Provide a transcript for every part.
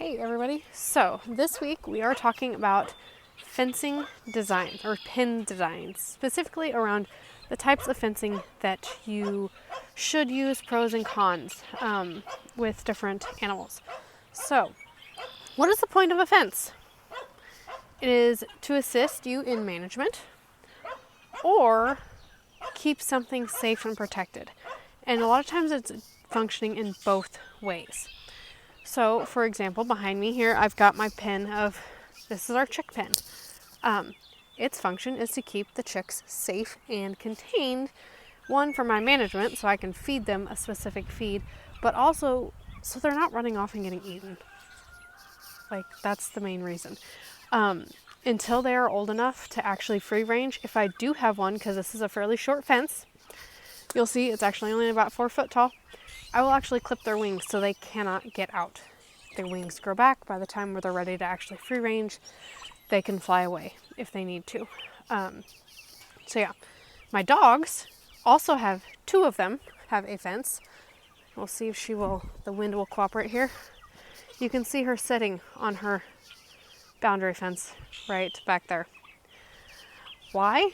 Hey everybody, so this week we are talking about fencing design or pen designs, specifically around the types of fencing that you should use, pros and cons with different animals. So what is the point of a fence? It is to assist you in management or keep something safe and protected. And a lot of times it's functioning in both ways. So, for example, behind me here, I've got my pen of, this is our chick pen. Its function is to keep the chicks safe and contained. One, for my management, so I can feed them a specific feed, but also so they're not running off and getting eaten. Like, that's the main reason. Until they are old enough to actually free range, if I do have one, because this is a fairly short fence, you'll see it's actually only about 4 foot tall. I will actually clip their wings so they cannot get out. Their wings grow back. By the time where they're ready to actually free range, they can fly away if they need to. So yeah, my dogs also have, 2 of them have a fence. We'll see if the wind will cooperate here. You can see her sitting on her boundary fence right back there. Why?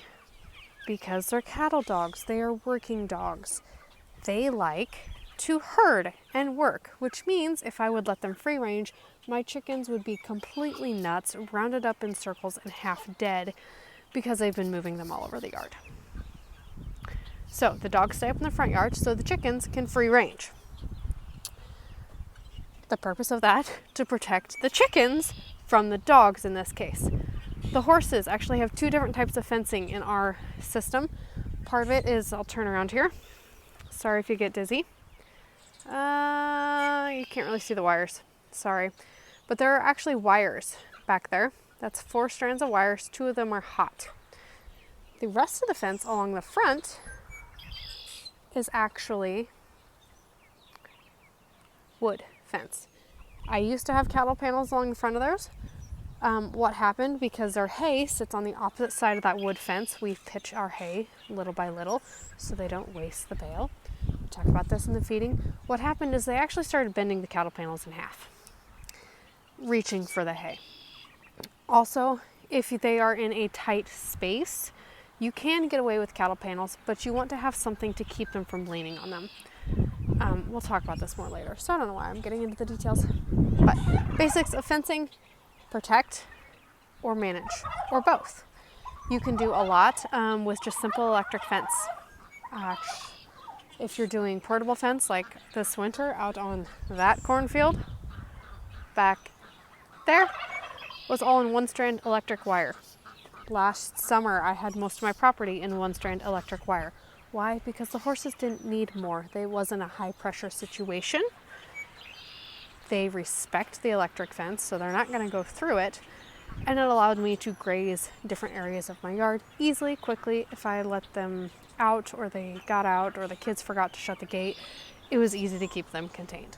Because they're cattle dogs. They are working dogs. They like to herd and work, which means if I would let them free range, my chickens would be completely nuts, rounded up in circles and half dead because they've been moving them all over the yard. So the dogs stay up in the front yard so the chickens can free range. The purpose of that, to protect the chickens from the dogs in this case. The horses actually have 2 different types of fencing in our system. Part of it is, I'll turn around here. Sorry if you get dizzy. You can't really see the wires. Sorry. But there are actually wires back there. That's 4 strands of wires. 2 of them are hot. The rest of the fence along the front is actually wood fence. I used to have cattle panels along the front of theirs. What happened, because their hay sits on the opposite side of that wood fence, we pitch our hay little by little so they don't waste the bale. We'll talk about this in the feeding. What happened is they actually started bending the cattle panels in half, reaching for the hay. Also, if they are in a tight space, you can get away with cattle panels, but you want to have something to keep them from leaning on them. We'll talk about this more later, so I don't know why I'm getting into the details. But basics of fencing: protect or manage, or both. You can do a lot with just simple electric fence. If you're doing portable fence like this winter out on that cornfield, back there was all in 1-strand electric wire. Last summer I had most of my property in 1-strand electric wire. Why? Because the horses didn't need more. They wasn't a high pressure situation. They respect the electric fence, so they're not going to go through it. And it allowed me to graze different areas of my yard easily, quickly. If I let them out, or they got out, or the kids forgot to shut the gate, it was easy to keep them contained.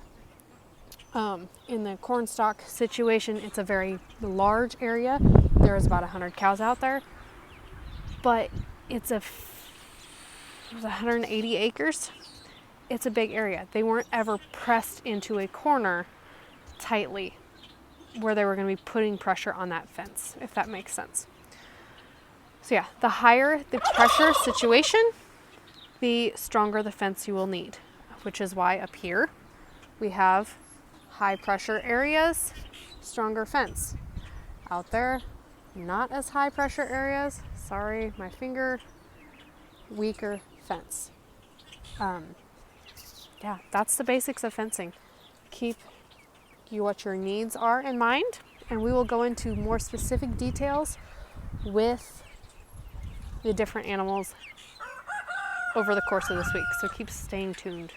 In the corn stalk situation, it's a very large area. There's about 100 cows out there, but it's 180 acres. It's a big area. They weren't ever pressed into a corner tightly where they were going to be putting pressure on that fence, if that makes sense. So yeah, the higher the pressure situation, the stronger the fence you will need, which is why up here we have high pressure areas, stronger fence. Out there, not as high pressure areas, sorry, my finger, weaker fence. Yeah, that's the basics of fencing. Keep what your needs are in mind, and we will go into more specific details with the different animals over the course of this week, so keep staying tuned.